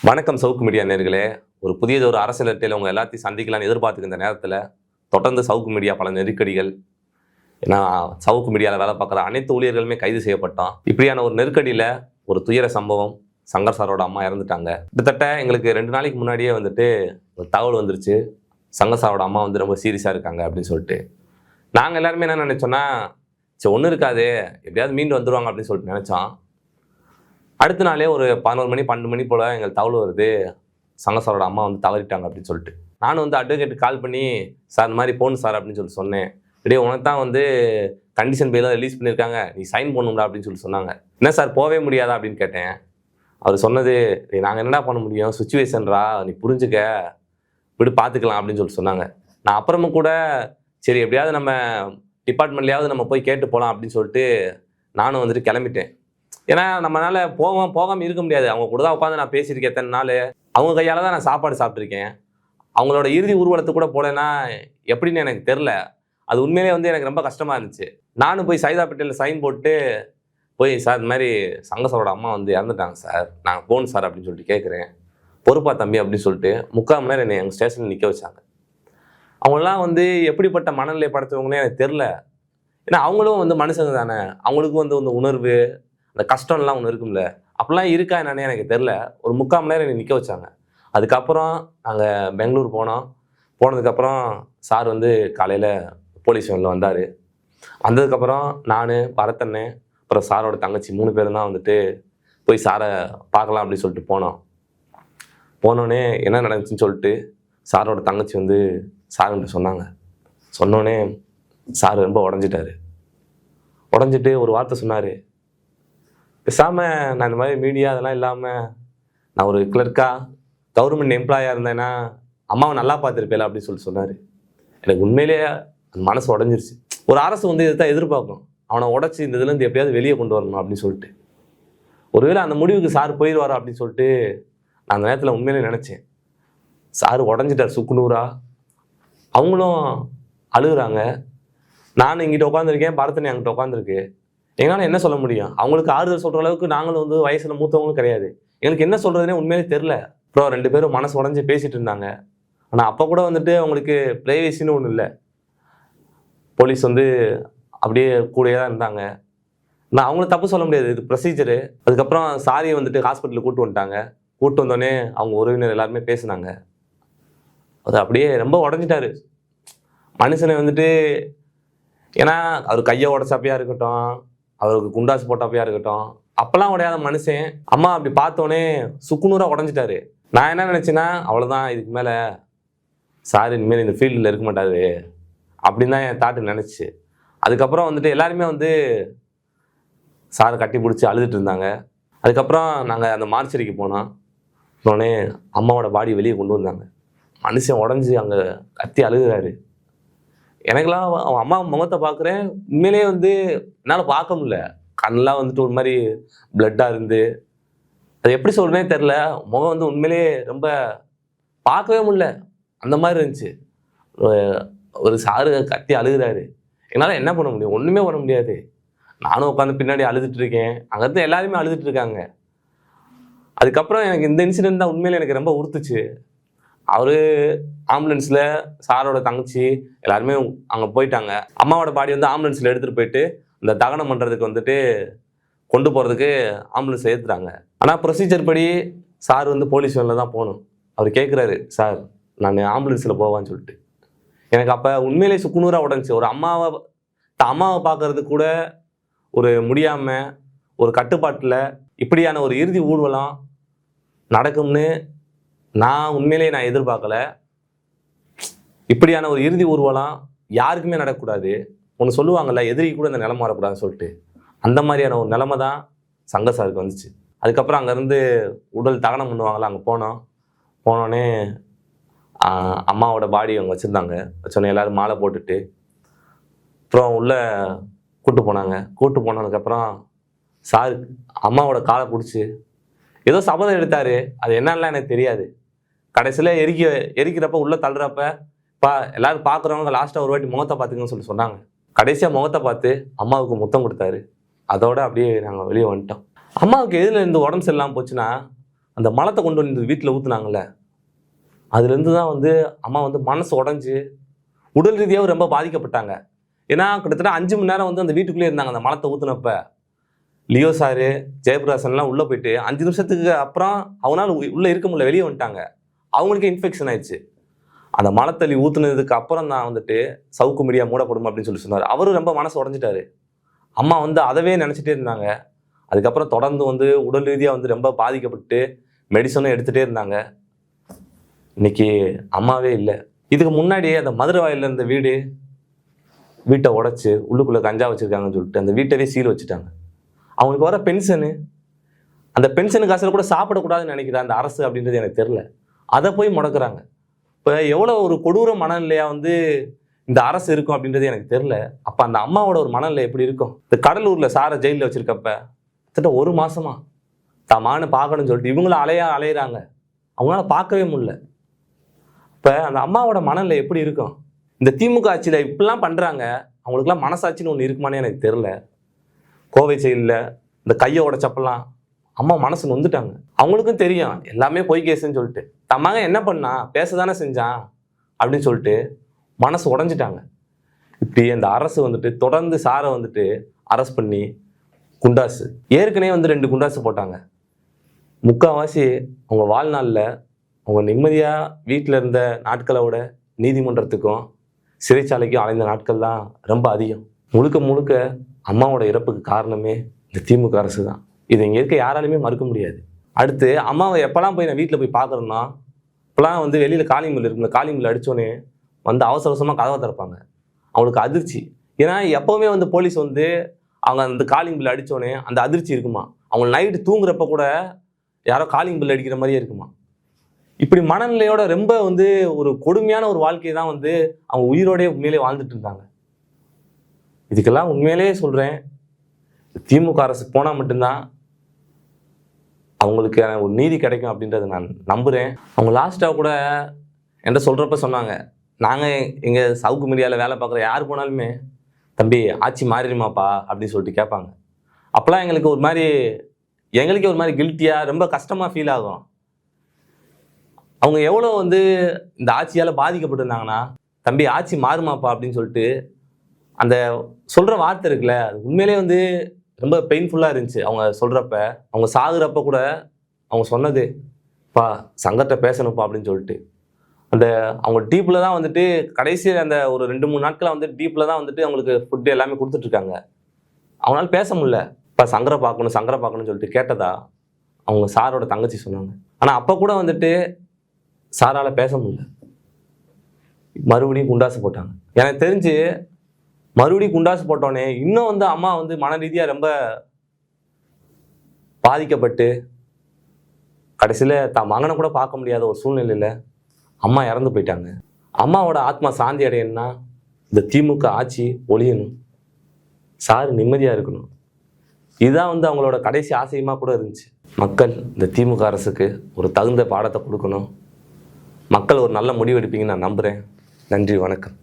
வணக்கம் சவுக்கு மீடியா நேர்களே. ஒரு புதியதொரு அரசியல் அட்டையில் உங்கள் எல்லாத்தையும் சந்திக்கலாம்னு எதிர்பார்த்துக்க இந்த நேரத்தில் தொடர்ந்து சவுக்கு மீடியா பல நெருக்கடிகள். ஏன்னா சவுக்கு மீடியாவில் வேலை பார்க்குற அனைத்து ஊழியர்களுமே கைது செய்யப்பட்டோம். இப்படியான ஒரு நெருக்கடியில் ஒரு துயர சம்பவம். சங்கர் சாரோட அம்மா இறந்துட்டாங்க. கிட்டத்தட்ட எங்களுக்கு 2 நாளைக்கு முன்னாடியே ஒரு தகவல் வந்துருச்சு. சங்கர் சாரோட அம்மா ரொம்ப சீரியஸாக இருக்காங்க அப்படின்னு சொல்லிட்டு. நாங்கள் எல்லாருமே என்ன நினைச்சோன்னா, சரி ஒன்றும் இருக்காது, எப்படியாவது மீண்டு வந்துடுவாங்க அப்படின்னு சொல்லிட்டு நினச்சோம். அடுத்த நாளே ஒரு 11 மணி 12 மணி போல் எங்களுக்கு தகவல் வருது, சங்கர் சாரோட அம்மா தவறிட்டாங்க அப்படின்னு சொல்லிட்டு. நானும் அட்வொகேட்டுக்கு கால் பண்ணி, சார் இந்த மாதிரி போகணும் சார் அப்படின்னு சொல்லி சொன்னேன். இப்படியே உனக்கு தான் கண்டிஷன் பேலாம் ரிலீஸ் பண்ணியிருக்காங்க, நீ சைன் பண்ணணும்டா அப்படின்னு சொல்லி சொன்னாங்க. என்ன சார் போகவே முடியாதா அப்படின்னு கேட்டேன். அவர் சொன்னது, நாங்கள் என்னடா பண்ண முடியும், சுச்சுவேஷன்ரா, நீ புரிஞ்சுக்க, விடு பார்த்துக்கலாம் அப்படின்னு சொல்லி சொன்னாங்க. நான் அப்புறமும் கூட சரி எப்படியாவது நம்ம டிபார்ட்மெண்ட்லேயாவது நம்ம போய் கேட்டு போகலாம் அப்படின்னு சொல்லிட்டு நானும் கிளம்பிட்டேன். ஏன்னா நம்மளால போகாமல் இருக்க முடியாது. அவங்க கூட தான் உட்காந்து நான் பேசியிருக்கேன் எத்தனை நாள். அவங்க கையால் தான் நான் சாப்பாடு சாப்பிட்ருக்கேன். அவங்களோட இறுதி ஊர்வலத்துக்கு கூட போகலைன்னா எப்படின்னு எனக்கு தெரில. அது உண்மையிலே எனக்கு ரொம்ப கஷ்டமாக இருந்துச்சு. நானும் போய் சைதாப்பேட்டையில் சைன் போட்டு போய், சார் இந்த மாதிரி சங்கர் சாரோட அம்மா இறந்துட்டாங்க சார், நாங்கள் போகணும் சார் அப்படின்னு சொல்லிட்டு கேட்குறேன். பொறுப்பா தம்பி அப்படின்னு சொல்லிட்டு 3/4 மணி நேரம் என்னை எங்கள் ஸ்டேஷனில் நிற்க வச்சாங்க. அவங்களாம் எப்படிப்பட்ட மனநிலை படுத்துறவங்கன்னே எனக்கு தெரில. ஏன்னா அவங்களும் மனுஷங்க தானே, அவங்களுக்கும் இந்த உணர்வு, அந்த கஷ்டம்லாம் ஒன்று இருக்கும்ல, அப்படிலாம் இருக்கா என்னன்னு எனக்கு தெரில. ஒரு 3/4 மணி நேரம் என்னை நிற்க வச்சாங்க. அதுக்கப்புறம் நாங்கள் பெங்களூர் போனோம். போனதுக்கப்புறம் சார் காலையில் போலீஸ் வேனில் வந்தார். வந்ததுக்கப்புறம் நான், பரத்தண்ணன், அப்புறம் சாரோட தங்கச்சி 3 பேரும் தான் போய் சாரை பார்க்கலாம் அப்படின்னு சொல்லிட்டு போனோம். போனோடனே என்ன நடந்துச்சுன்னு சொல்லிட்டு சாரோட தங்கச்சி சாருன்ட்டு சொன்னாங்க. சொன்னோடனே சார் ரொம்ப உடஞ்சிட்டாரு. உடஞ்சிட்டு ஒரு வார்த்தை சொன்னார், பேசாமல் நான் இந்த மாதிரி மீடியா அதெல்லாம் இல்லாமல் நான் ஒரு கிளர்க்காக கவர்மெண்ட் எம்ப்ளாயாக இருந்தேன்னா அம்மாவை நல்லா பார்த்துருப்பேல அப்படின்னு சொல்லிட்டு சொன்னார். எனக்கு உண்மையிலேயே மனசு உடஞ்சிருச்சு. ஒரு அரசு இதை தான் எதிர்பார்க்கும், அவனை உடச்சி இந்த இதுலேருந்து எப்படியாவது வெளியே கொண்டு வரணும் அப்படின்னு சொல்லிட்டு. ஒருவேளை அந்த முடிவுக்கு சார் போயிடுவாரா அப்படின்னு சொல்லிட்டு நான் அந்த நேரத்தில் உண்மையிலே நினச்சேன். சார் உடஞ்சிட்டார் சுக்குநூறா. அவங்களும் அழுகுறாங்க. நானும் இங்கிட்ட உட்காந்துருக்கேன், பரத்தனை அங்கிட்ட உட்காந்துருக்கு. எங்களால் என்ன சொல்ல முடியும்? அவங்களுக்கு ஆறுதல் சொல்கிற அளவுக்கு நாங்களும் வயசில் மூத்தவங்களும் கிடையாது. எங்களுக்கு என்ன சொல்கிறதுனே உண்மையிலே தெரில. அப்புறம் 2 பேரும் மனசு உடஞ்சி பேசிகிட்டு இருந்தாங்க. ஆனால் அப்போ கூட அவங்களுக்கு ப்ரைவேசின்னு ஒன்றும் இல்லை. போலீஸ் அப்படியே கூடயே தான் இருந்தாங்க. நான் அவங்கள தப்பு சொல்ல முடியாது, இது ப்ரொசீஜரு. அதுக்கப்புறம் சாரியை ஹாஸ்பிட்டலுக்கு கூப்பிட்டு வந்துட்டாங்க. கூப்பிட்டு வந்தோடனே அவங்க உறவினர் எல்லாருமே பேசினாங்க. அது அப்படியே ரொம்ப உடஞ்சிட்டாரு மனுஷனை. ஏன்னா அவர் கையை உடச்சாப்பையாக இருக்கட்டும், அவருக்கு குண்டாசு போட்டாப்பையாக இருக்கட்டும், அப்போல்லாம் உடையாத மனுஷன் அம்மா அப்படி பார்த்தோன்னே சுக்குநூறாக உடஞ்சிட்டாரு. நான் என்ன நினச்சேன்னா, அவ்வளோதான், இதுக்கு மேலே சார் இனிமேல் இந்த ஃபீல்டில் இருக்க மாட்டாரு அப்படின்னு தான் என் தாட்டு நினச்சி. அதுக்கப்புறம் எல்லாருமே சாரை கட்டி பிடிச்சி அழுதுட்டு இருந்தாங்க. அதுக்கப்புறம் நாங்கள் அந்த மார்ச்சரிக்கு போனோம். உடனே அம்மாவோட பாடி வெளியே கொண்டு வந்தாங்க. மனுஷன் உடஞ்சி அங்கே கத்தி அழுகுறாரு. எனக்கெல்லாம் அவன் அம்மா முகத்தை பார்க்குறேன், உண்மையிலே என்னால் பார்க்க முடியல. கண்ணெலாம் ஒரு மாதிரி பிளட்டாக இருந்து, அது எப்படி சொல்கிறேனே தெரில. முகம் உண்மையிலே ரொம்ப பார்க்கவே முடியல, அந்த மாதிரி இருந்துச்சு. ஒரு சாரு கத்தி அழுகுறாரு. என்னால் என்ன பண்ண முடியும்? ஒன்றுமே பண்ண முடியாது. நானும் உட்காந்து பின்னாடி அழுதுட்டு இருக்கேன். அங்கேருந்து எல்லாருமே அழுதுட்டு இருக்காங்க. அதுக்கப்புறம் எனக்கு இந்த இன்சிடென்ட் தான் உண்மையிலே எனக்கு ரொம்ப உறுத்துச்சு. அவர் ஆம்புலன்ஸில் சாரோட தங்கச்சி எல்லாருமே அங்கே போயிட்டாங்க. அம்மாவோட பாடி ஆம்புலன்ஸில் எடுத்துகிட்டு போயிட்டு இந்த தகனம் பண்ணுறதுக்கு கொண்டு போகிறதுக்கு ஆம்புலன்ஸ் ஏற்றுறாங்க. ஆனால் ப்ரொசீஜர் படி சார் போலீஸ் வேனில் தான் போகணும். அவர் கேட்குறாரு, சார் நான் ஆம்புலன்ஸில் போவான்னு சொல்லிட்டு. எனக்கு அப்போ உண்மையிலே சுக்குநூறாக உடஞ்சி. ஒரு அம்மாவை பார்க்கறதுக்கு கூட ஒரு முடியாமல், ஒரு கட்டுப்பாட்டில் இப்படியான ஒரு இறுதி ஊர்வலம் நடக்கும்னு நான் உண்மையிலேயே எதிர்பார்க்கல. இப்படியான ஒரு இறுதி ஊர்வலம் யாருக்குமே நடக்கக்கூடாது. ஒன்று சொல்லுவாங்கல்ல, எதிரி கூட இந்த நிலைமை வரக்கூடாதுன்னு சொல்லிட்டு. அந்த மாதிரியான ஒரு நிலைமை தான் சங்கர் சாருக்கு வந்துச்சு. அதுக்கப்புறம் அங்கேருந்து உடல் தகனம் பண்ணுவாங்கள்ல, அங்கே போனோடனே அம்மாவோட பாடி அவங்க வச்சுருந்தாங்க. வச்சோடனே எல்லோரும் மாலை போட்டுட்டு அப்புறம் உள்ளே கூப்பிட்டு போனதுக்கப்புறம் சார் அம்மாவோட காலை பிடிச்சி ஏதோ சபதம் எடுத்தார். அது என்னன்னா எனக்கு தெரியாது. கடைசியில் எரிக்கிறப்ப உள்ளே தள்ளுறப்ப, எல்லாரும் பார்க்குறவங்க லாஸ்ட்டாக ஒரு வாட்டி முகத்தை பார்த்துக்கன்னு சொன்னாங்க. கடைசியாக முகத்தை பார்த்து அம்மாவுக்கு முத்தம் கொடுத்தாரு. அதோட அப்படியே நாங்கள் வெளியே வந்துட்டோம். அம்மாவுக்கு எதில் உடம்பு சரியில்லாமல் போச்சுன்னா, அந்த மலத்தை கொண்டு வந்து வீட்டில் ஊற்றுனாங்கல்ல, அதுலேருந்து தான் வந்து அம்மா வந்து மனசு உடஞ்சி உடல் ரீதியாகவும் ரொம்ப பாதிக்கப்பட்டாங்க. ஏன்னா கிட்டத்தட்ட 5 மணி நேரம் வந்து அந்த வீட்டுக்குள்ளேயே இருந்தாங்க அந்த மலத்தை ஊற்றுனப்ப. லியோ சாரு, ஜெயபிரகாசன்லாம் உள்ளே போயிட்டு 5 நிமிஷத்துக்கு அப்புறம் அவனால் உள்ளே இருக்க முடியல, வெளியே வந்துட்டாங்க. அவங்களுக்கே இன்ஃபெக்ஷன் ஆயிடுச்சு. அந்த மலத்தள்ளி ஊற்றுனதுக்கு அப்புறம் தான் வந்துட்டு சவுக்கு மீடியா மூடப்படும் அப்படின்னு சொல்லி சொன்னார். அவரும் ரொம்ப மனசு உடஞ்சிட்டாரு. அம்மா வந்து அதவே நினச்சிட்டே இருந்தாங்க. அதுக்கப்புறம் தொடர்ந்து வந்து உடல் ரீதியாக வந்து ரொம்ப பாதிக்கப்பட்டு மெடிசனும் எடுத்துகிட்டே இருந்தாங்க. இன்னைக்கு அம்மாவே இல்லை. இதுக்கு முன்னாடி அந்த மதுரை வாயில இருந்த வீட்டை உடைச்சு உள்ளுக்குள்ளே கஞ்சா வச்சுருக்காங்கன்னு சொல்லிட்டு அந்த வீட்டவே சீல் வச்சுட்டாங்க. அவங்களுக்கு வர பென்ஷனு, அந்த பென்ஷனு காசில் கூட சாப்பிடக்கூடாதுன்னு நினைக்கிறேன் அந்த அரசு அப்படின்றது எனக்கு தெரில. அதை போய் முடக்குறாங்க. இப்போ எவ்வளோ ஒரு கொடூர மனநிலையாக வந்து இந்த அரசு இருக்கும் அப்படின்றது எனக்கு தெரில. அப்போ அந்த அம்மாவோட ஒரு மனநிலை எப்படி இருக்கும்? இந்த கடலூரில் சாரை ஜெயிலில் வச்சுருக்கப்ப கிட்டத்தட்ட 1 மாசமா தான் மகனை பார்க்கணும்னு சொல்லிட்டு இவங்களும் அலையிறாங்க. அவங்களால பார்க்கவே முடியல. இப்போ அந்த அம்மாவோட மனநிலை எப்படி இருக்கும்? இந்த திமுக ஆட்சியில் இப்படிலாம் பண்ணுறாங்க, அவங்களுக்குலாம் மனசாட்சின்னு ஒன்று இருக்குமானே எனக்கு தெரில. கோவை செயலில் இந்த கையை உடைச்சப்பெல்லாம் அம்மா மனசு நொந்துட்டாங்க. அவங்களுக்கும் தெரியும் எல்லாமே பொய் கேஸுன்னு சொல்லிட்டு. தன் மகன் என்ன பண்ணா, பேச தானே செஞ்சான் அப்படின்னு சொல்லிட்டு மனசு உடஞ்சிட்டாங்க. இப்படி அந்த அரசு வந்துட்டு தொடர்ந்து சாரை வந்துட்டு அரெஸ்ட் பண்ணி குண்டாசு ஏற்கனவே வந்து 2 குண்டாசு போட்டாங்க. முக்கால்வாசி அவங்க வாழ்நாளில் அவங்க நிம்மதியாக வீட்டில் இருந்த நாட்களை விட நீதிமன்றத்துக்கும் சிறைச்சாலைக்கும் அலைந்த நாட்கள் தான் ரொம்ப அதிகம். முழுக்க அம்மாவோட இறப்புக்கு காரணமே இந்த திமுக அரசு தான். இது இங்கே இருக்க யாராலுமே மறுக்க முடியாது. அடுத்து அம்மாவை எப்போல்லாம் போய் நான் வீட்டில் போய் பார்க்குறேன்னா, இப்போலாம் வந்து வெளியில் காலிங் பில் இருக்குல்ல, காலிங் பில் அடித்தோடனே வந்து அவசரமாக கதவை திறப்பாங்க. அவங்களுக்கு அதிர்ச்சி. ஏன்னா எப்போவுமே வந்து போலீஸ் வந்து அவங்க அந்த காலிங் பில் அடித்தோடனே அந்த அதிர்ச்சி இருக்குமா, அவங்க நைட்டு தூங்குறப்ப கூட யாரோ காலிங் பில் அடிக்கிற மாதிரியே இருக்குமா. இப்படி மனநிலையோட ரொம்ப வந்து ஒரு கொடுமையான ஒரு வாழ்க்கையை தான் வந்து அவங்க உயிரோடய உண்மையிலே வாழ்ந்துட்டு இருந்தாங்க. இதுக்கெல்லாம் உண்மையிலேயே சொல்கிறேன், திமுக அரசு போனால் மட்டும்தான் அவங்களுக்கு ஒரு நீதி கிடைக்கும் அப்படின்றத நான் நம்புகிறேன். அவங்க லாஸ்ட்டாக கூட என்கிட்ட சொல்கிறப்ப சொன்னாங்க, நாங்கள் எங்கள் சவுக்கு மீடியாவில் வேலை பார்க்குற யார் போனாலுமே தம்பி ஆட்சி மாறிடுமாப்பா அப்படின்னு சொல்லிட்டு கேட்பாங்க. அப்போலாம் எங்களுக்கே ஒரு மாதிரி கில்ட்டியாக ரொம்ப கஷ்டமாக ஃபீல் ஆகும். அவங்க எவ்வளோ வந்து இந்த ஆட்சியால் பாதிக்கப்பட்டிருந்தாங்கன்னா, தம்பி ஆட்சி மாறுமாப்பா அப்படின்னு சொல்லிட்டு அந்த சொல்கிற வார்த்தை இருக்குல்ல, அது உண்மையிலே வந்து ரொம்ப பெயின்ஃபுல்லாக இருந்துச்சு. அவங்க சொல்கிறப்ப, அவங்க சாகுறப்ப கூட அவங்க சொன்னது, பா சங்கத்தை பேசணும்ப்பா அப்படின்னு சொல்லிட்டு அந்த அவங்க டீப்பில் தான் வந்துட்டு கடைசியில் அந்த ஒரு 2-3 நாட்களாக வந்து டீப்பில் தான் வந்துட்டு அவங்களுக்கு ஃபுட்டு எல்லாமே கொடுத்துட்ருக்காங்க. அவங்களால பேச முடியல. இப்போ சங்கரை பார்க்கணும்னு சொல்லிட்டு கேட்டதா அவங்க சாரோட தங்கச்சி சொன்னாங்க. ஆனால் அப்போ கூட வந்துட்டு சாரால் பேச முடியல. மறுபடியும் குண்டாசு போட்டாங்க. எனக்கு தெரிஞ்சு மறுபடியும் குண்டாசு போட்டோன்னே இன்னும் வந்து அம்மா வந்து மன ரீதியாக ரொம்ப பாதிக்கப்பட்டு கடைசியில் தான் மகனை கூட பார்க்க முடியாத ஒரு சூழ்நிலையில் அம்மா இறந்து போயிட்டாங்க. அம்மாவோட ஆத்மா சாந்தி அடையணும்னா இந்த திமுக ஆட்சி ஒழியணும், சார் நிம்மதியாக இருக்கணும். இதுதான் வந்து அவங்களோட கடைசி ஆசையமாக கூட இருந்துச்சு. மக்கள் இந்த திமுக அரசுக்கு ஒரு தகுந்த பாடத்தை கொடுக்கணும். மக்கள் ஒரு நல்ல முடிவு எடுப்பீங்கன்னு நான் நம்புகிறேன். நன்றி, வணக்கம்.